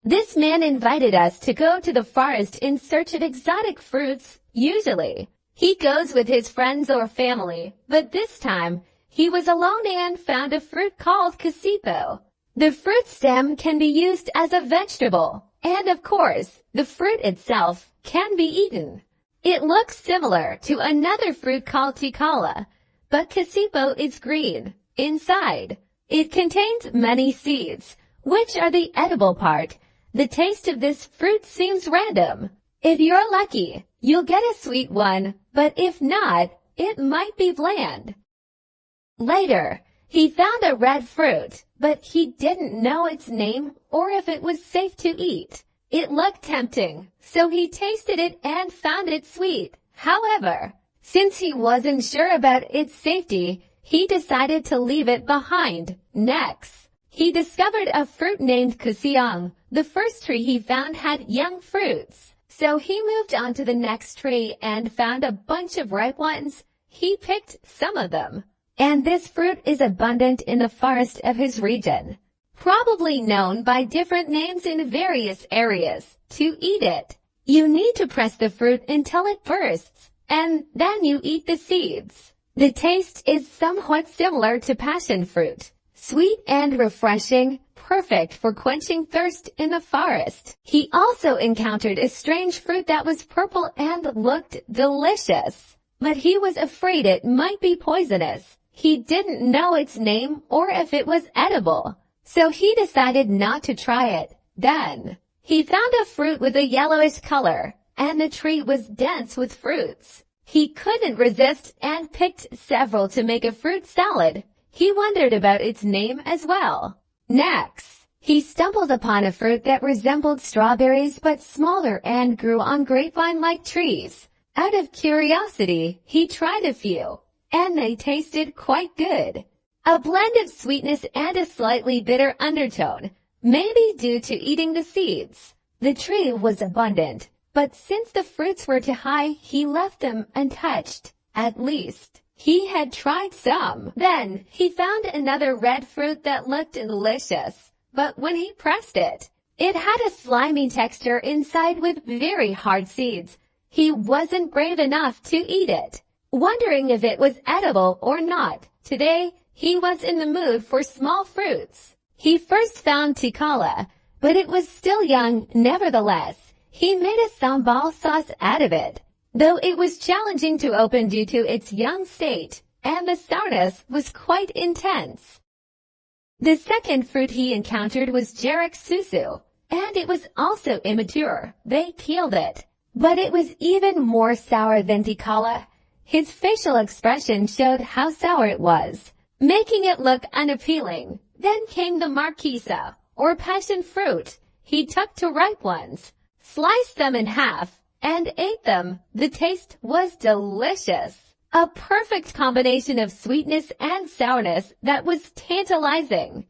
This man invited us to go to the forest in search of exotic fruits. Usually, he goes with his friends or family, but this time, he was alone and found a fruit called casipo. The fruit stem can be used as a vegetable, and of course, the fruit itself can be eaten. It looks similar to another fruit called ticala, but casipo is green inside. It contains many seeds, which are the edible part. The taste of this fruit seems random. If you're lucky, you'll get a sweet one, but if not, it might be bland. Later, he found a red fruit, but he didn't know its name or if it was safe to eat. It looked tempting, so he tasted it and found it sweet. However, since he wasn't sure about its safety, he decided to leave it behind. Next, he discovered a fruit named kusiang. The first tree he found had young fruits, so he moved on to the next tree and found a bunch of ripe ones. He picked some of them, and this fruit is abundant in the forest of his region, probably known by different names in various areas. To eat it, you need to press the fruit until it bursts, and then you eat the seeds. The taste is somewhat similar to passion fruit, sweet and refreshing, perfect for quenching thirst in the forest. He also encountered a strange fruit that was purple and looked delicious, but he was afraid it might be poisonous. He didn't know its name or if it was edible, so he decided not to try it. Then, he found a fruit with a yellowish color, and the tree was dense with fruits. He couldn't resist and picked several to make a fruit salad. He wondered about its name as well. Next, he stumbled upon a fruit that resembled strawberries but smaller and grew on grapevine-like trees. Out of curiosity, he tried a few, and they tasted quite good. A blend of sweetness and a slightly bitter undertone, maybe due to eating the seeds. The tree was abundant, but since the fruits were too high, he left them untouched. At least, he had tried some. Then, he found another red fruit that looked delicious, but when he pressed it, it had a slimy texture inside with very hard seeds. He wasn't brave enough to eat it, wondering if it was edible or not. Today, he was in the mood for small fruits. He first found ticala, but it was still young. Nevertheless, he made a sambal sauce out of it, though it was challenging to open due to its young state, and the sourness was quite intense. The second fruit he encountered was jeruk susu, and it was also immature. They peeled it, but it was even more sour than ticala. His facial expression showed how sour it was, making it look unappealing. Then came the marquesa, or passion fruit. He took two ripe ones, sliced them in half, and ate them. The taste was delicious. A perfect combination of sweetness and sourness that was tantalizing.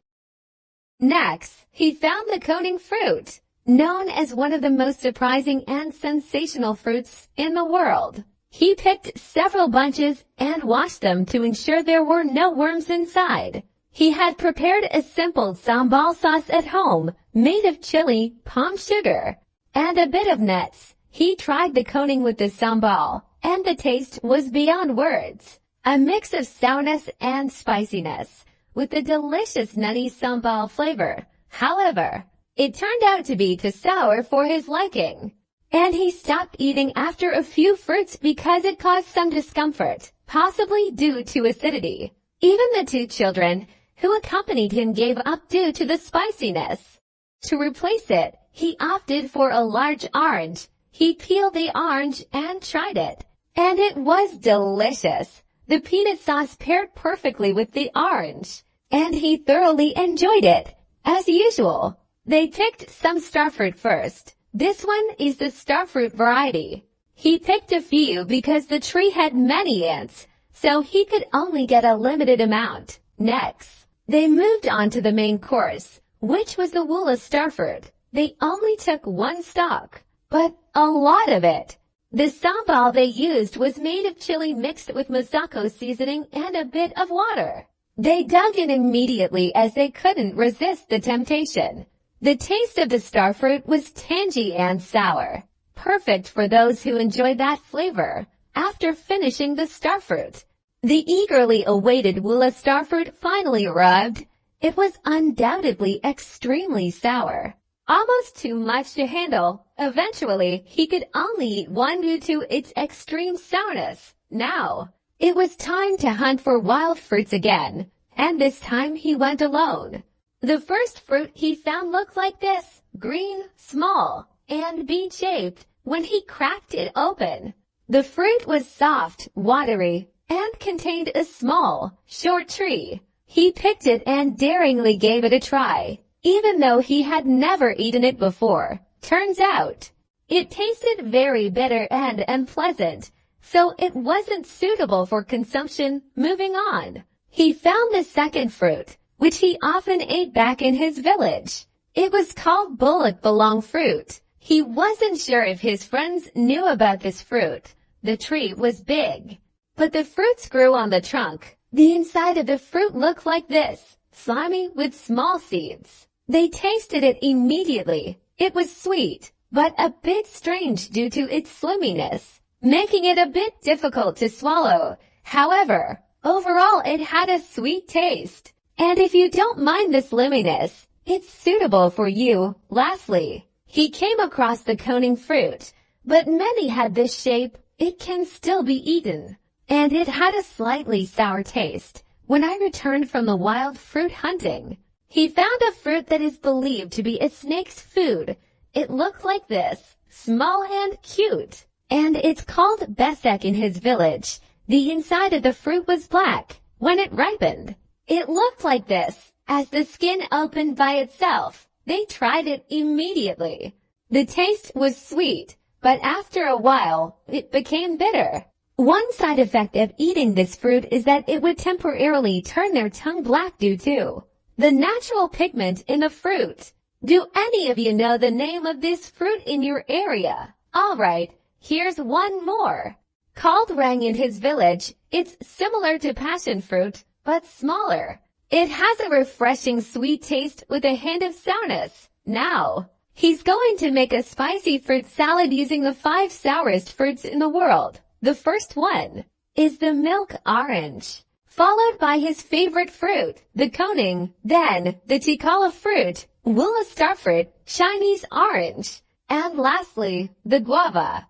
Next, he found the coning fruit, known as one of the most surprising and sensational fruits in the world. He picked several bunches and washed them to ensure there were no worms inside. He had prepared a simple sambal sauce at home, made of chili, palm sugar, and a bit of nuts. He tried the coning with the sambal, and the taste was beyond words. A mix of sourness and spiciness, with the delicious nutty sambal flavor. However, it turned out to be too sour for his liking, and he stopped eating after a few fruits because it caused some discomfort, possibly due to acidity. Even the two children who accompanied him gave up due to the spiciness. To replace it, he opted for a large orange. He peeled the orange and tried it, and it was delicious. The peanut sauce paired perfectly with the orange, and he thoroughly enjoyed it. As usual, they picked some starfruit first. This one is the starfruit variety. He picked a few because the tree had many ants, so he could only get a limited amount. Next, they moved on to the main course, which was the Woola starfruit. They only took one stalk, but a lot of it. The sambal they used was made of chili mixed with masako seasoning and a bit of water. They dug in immediately as they couldn't resist the temptation. The taste of the starfruit was tangy and sour, perfect for those who enjoy that flavor. After finishing the starfruit, the eagerly awaited Woola starfruit finally arrived. It was undoubtedly extremely sour, almost too much to handle. Eventually, he could only eat one due to its extreme sourness. Now, it was time to hunt for wild fruits again, and this time he went alone. The first fruit he found looked like this, green, small, and bean-shaped. When he cracked it open, the fruit was soft, watery, and contained a small, short tree. He picked it and daringly gave it a try, even though he had never eaten it before. Turns out, it tasted very bitter and unpleasant, so it wasn't suitable for consumption. Moving on, he found the second fruit, which he often ate back in his village. It was called Bullock Belong fruit. He wasn't sure if his friends knew about this fruit. The tree was big, but the fruits grew on the trunk. The inside of the fruit looked like this, slimy with small seeds. They tasted it immediately. It was sweet, but a bit strange due to its slimminess, making it a bit difficult to swallow. However, overall it had a sweet taste. And if you don't mind the slimminess, it's suitable for you. Lastly, he came across the coning fruit, but many had this shape. It can still be eaten, and it had a slightly sour taste. When I returned from the wild fruit hunting, he found a fruit that is believed to be a snake's food. It looked like this, small and cute, and it's called besek in his village. The inside of the fruit was black. When it ripened, it looked like this. As the skin opened by itself, they tried it immediately. The taste was sweet, but after a while, it became bitter. One side effect of eating this fruit is that it would temporarily turn their tongue black due to the natural pigment in the fruit. Do any of you know the name of this fruit in your area? Alright, here's one more. Called Rang in his village, it's similar to passion fruit, but smaller. It has a refreshing sweet taste with a hint of sourness. Now, he's going to make a spicy fruit salad using the 5 sourest fruits in the world. The first one is the milk orange, followed by his favorite fruit, the coning, then the tikala fruit, Woola starfruit, Chinese orange, and lastly, the guava.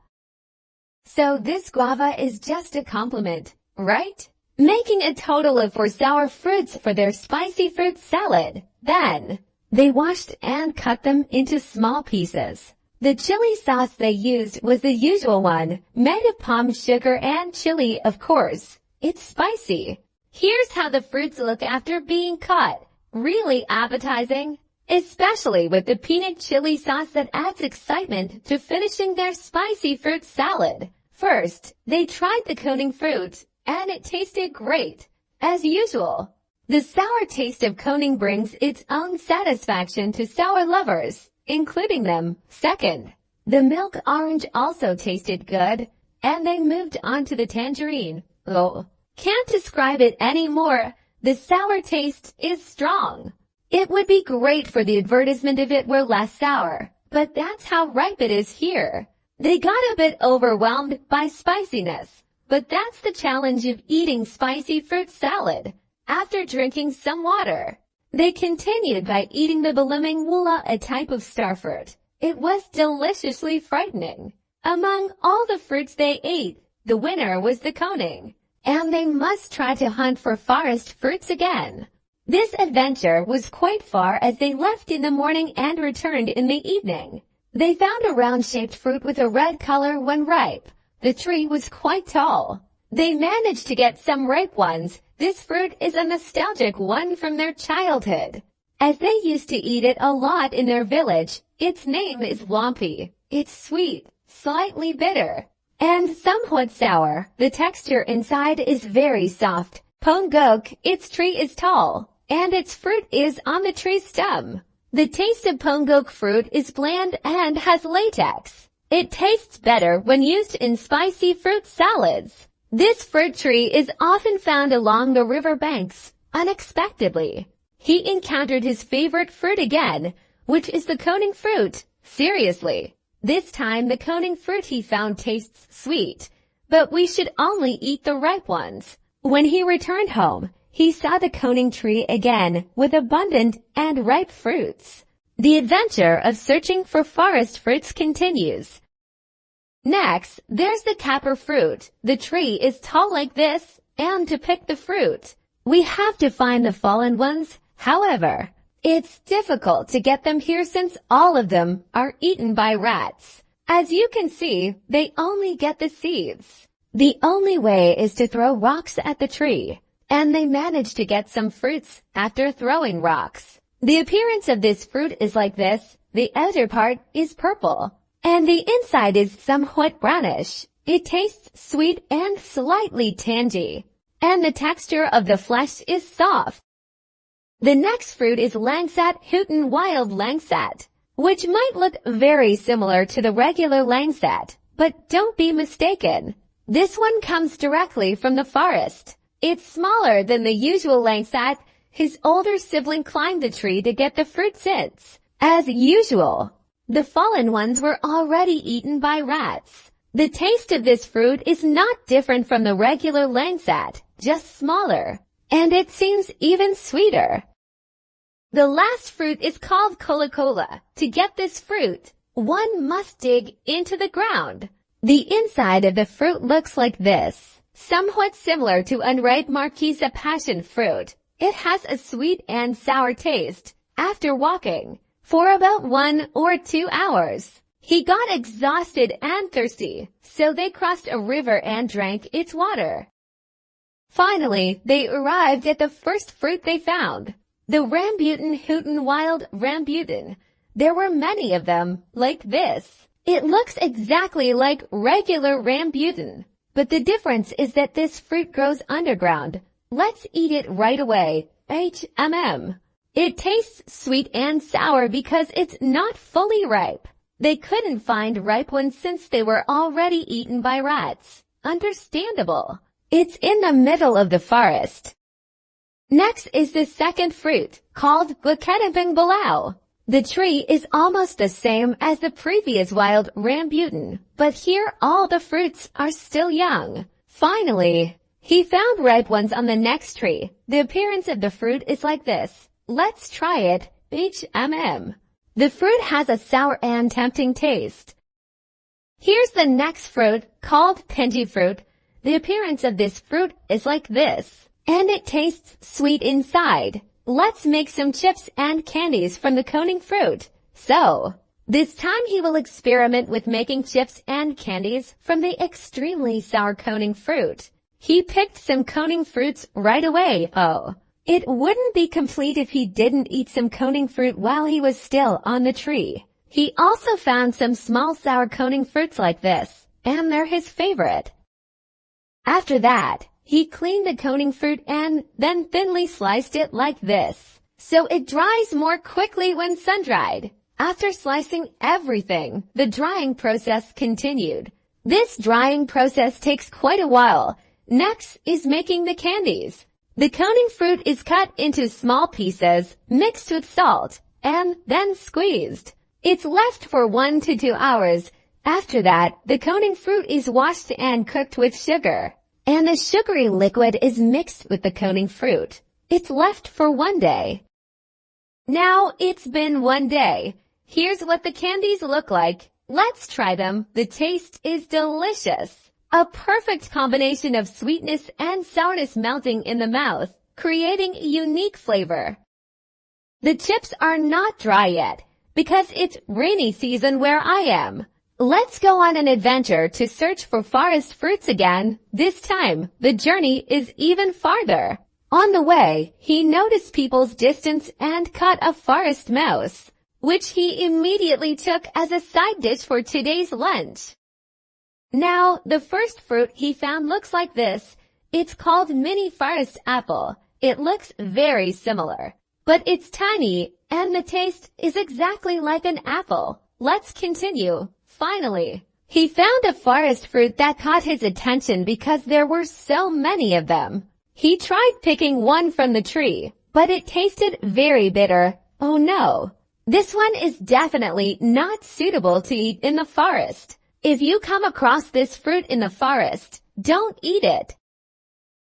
So this guava is just a compliment, right? Making a total of 4 sour fruits for their spicy fruit salad. Then, they washed and cut them into small pieces. The chili sauce they used was the usual one, made of palm sugar and chili, of course. It's spicy. Here's how the fruits look after being cut. Really appetizing, especially with the peanut chili sauce that adds excitement to finishing their spicy fruit salad. First, they tried the coning fruit, and it tasted great. As usual, the sour taste of coning brings its own satisfaction to sour lovers, including them. Second, the milk orange also tasted good, and they moved on to the tangerine. Oh, can't describe it anymore. The sour taste is strong. It would be great for the advertisement if it were less sour, but that's how ripe it is here. They got a bit overwhelmed by spiciness, but that's the challenge of eating spicy fruit salad. After drinking some water, they continued by eating the Balimang Woola, a type of starfruit. It was deliciously frightening. Among all the fruits they ate, the winner was the coning, and they must try to hunt for forest fruits again. This adventure was quite far as they left in the morning and returned in the evening. They found a round-shaped fruit with a red color when ripe. The tree was quite tall. They managed to get some ripe ones. This fruit is a nostalgic one from their childhood, as they used to eat it a lot in their village. Its name is Wampi. It's sweet, slightly bitter, and somewhat sour. The texture inside is very soft. Pongok, its tree is tall, and its fruit is on the tree stem. The taste of Pongok fruit is bland and has latex. It tastes better when used in spicy fruit salads. This fruit tree is often found along the river banks. Unexpectedly, he encountered his favorite fruit again. which is the coning fruit. Seriously. This time the coning fruit he found tastes sweet, but we should only eat the ripe ones. When he returned home, he saw the coning tree again with abundant and ripe fruits. The adventure of searching for forest fruits continues. Next, there's the kapur fruit. The tree is tall like this, and to pick the fruit, we have to find the fallen ones. However, it's difficult to get them here since all of them are eaten by rats. As you can see, they only get the seeds. The only way is to throw rocks at the tree, and they manage to get some fruits after throwing rocks. The appearance of this fruit is like this. The outer part is purple, and the inside is somewhat brownish. It tastes sweet and slightly tangy, and the texture of the flesh is soft. The next fruit is langsat Houghton wild langsat, which might look very similar to the regular langsat, but don't be mistaken. This one comes directly from the forest. It's smaller than the usual langsat. His older sibling climbed the tree to get the fruit seeds. As usual, the fallen ones were already eaten by rats. The taste of this fruit is not different from the regular langsat, just smaller, and it seems even sweeter. The last fruit is called kola kola. To get this fruit, one must dig into the ground. The inside of the fruit looks like this, somewhat similar to unripe Marquesa passion fruit. It has a sweet and sour taste. After walking for about 1 or 2 hours, he got exhausted and thirsty, so they crossed a river and drank its water. Finally, they arrived at the first fruit they found, the rambutan Houghton wild rambutan. There were many of them, like this. It looks exactly like regular rambutan, but the difference is that this fruit grows underground. Let's eat it right away. It tastes sweet and sour because it's not fully ripe. They couldn't find ripe ones since they were already eaten by rats. Understandable. It's in the middle of the forest. Next is the second fruit, called Glucetiping Balau. The tree is almost the same as the previous wild rambutan, but here all the fruits are still young. Finally, he found ripe ones on the next tree. The appearance of the fruit is like this. Let's try it. The fruit has a sour and tempting taste. Here's the next fruit, called pinji fruit. The appearance of this fruit is like this, and it tastes sweet inside. Let's make some chips and candies from the coning fruit. So, this time he will experiment with making chips and candies from the extremely sour coning fruit. He picked some coning fruits right away. Oh, it wouldn't be complete if he didn't eat some coning fruit while he was still on the tree. He also found some small sour coning fruits like this, and they're his favorite. After that, he cleaned the coning fruit and then thinly sliced it like this, so it dries more quickly when sun-dried. After slicing everything, the drying process continued. This drying process takes quite a while. Next is making the candies. The coning fruit is cut into small pieces, mixed with salt, and then squeezed. It's left for 1 to 2 hours. After that, the coning fruit is washed and cooked with sugar, and the sugary liquid is mixed with the coning fruit. It's left for 1 day. Now it's been 1 day. Here's what the candies look like. Let's try them. The taste is delicious. A perfect combination of sweetness and sourness melting in the mouth, creating a unique flavor. The chips are not dry yet, because it's rainy season where I am. Let's go on an adventure to search for forest fruits again. This time, the journey is even farther. On the way, he noticed people's distance and caught a forest mouse, which he immediately took as a side dish for today's lunch. Now, the first fruit he found looks like this. It's called mini forest apple. It looks very similar, but it's tiny, and the taste is exactly like an apple. Let's continue. Finally, he found a forest fruit that caught his attention because there were so many of them. He tried picking one from the tree, but it tasted very bitter. Oh no! This one is definitely not suitable to eat in the forest. If you come across this fruit in the forest, don't eat it.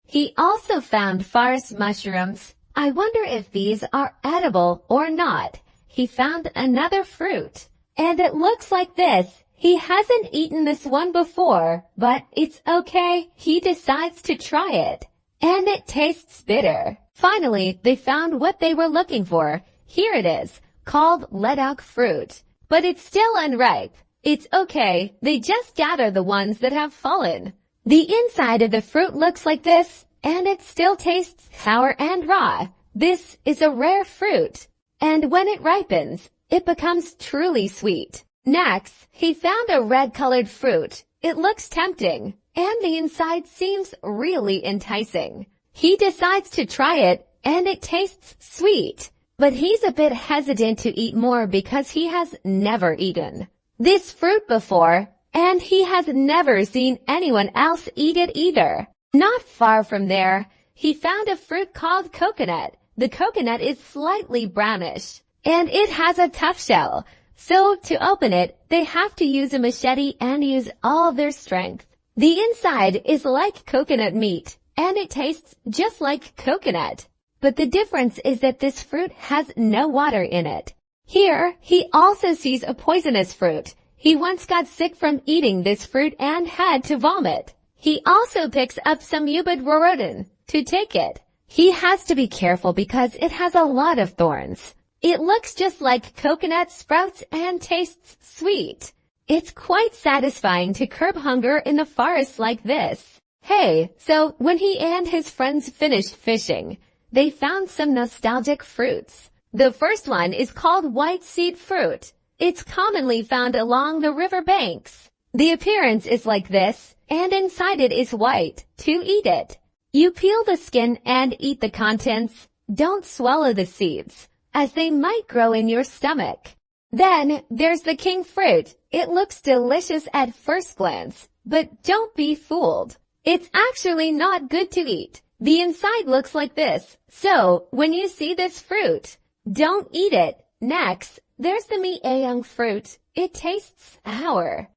He also found forest mushrooms. I wonder if these are edible or not. He found another fruit, and it looks like this. He hasn't eaten this one before, but it's okay. He decides to try it, and it tastes bitter. Finally, they found what they were looking for. Here it is, called ledoc fruit, but it's still unripe. It's okay. They just gather the ones that have fallen. The inside of the fruit looks like this, and it still tastes sour and raw. This is a rare fruit, and when it ripens, it becomes truly sweet. Next, he found a red-colored fruit. It looks tempting, and the inside seems really enticing. He decides to try it, and it tastes sweet, but he's a bit hesitant to eat more because he has never eaten this fruit before, and he has never seen anyone else eat it either. Not far from there, he found a fruit called coconut. The coconut is slightly brownish, and it has a tough shell. So to open it, they have to use a machete and use all their strength. The inside is like coconut meat, and it tastes just like coconut. But the difference is that this fruit has no water in it. Here, he also sees a poisonous fruit. He once got sick from eating this fruit and had to vomit. He also picks up some Ubud to take it. He has to be careful because it has a lot of thorns. It looks just like coconut sprouts and tastes sweet. It's quite satisfying to curb hunger in the forest like this. Hey, so when he and his friends finished fishing, they found some nostalgic fruits. The first one is called white seed fruit. It's commonly found along the river banks. The appearance is like this, and inside it is white. To eat it, you peel the skin and eat the contents. Don't swallow the seeds, as they might grow in your stomach. Then, there's the king fruit. It looks delicious at first glance, but don't be fooled. It's actually not good to eat. The inside looks like this, so when you see this fruit, don't eat it. Next, there's the Miayang fruit. It tastes sour.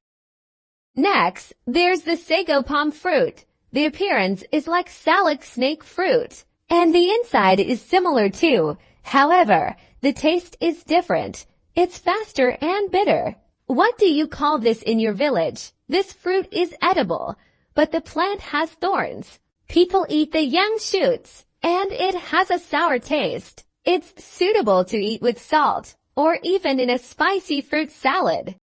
Next, there's the sago palm fruit. The appearance is like salic snake fruit, and the inside is similar too. However, the taste is different. It's faster and bitter. What do you call this in your village? This fruit is edible, but the plant has thorns. People eat the young shoots, and it has a sour taste. It's suitable to eat with salt, or even in a spicy fruit salad.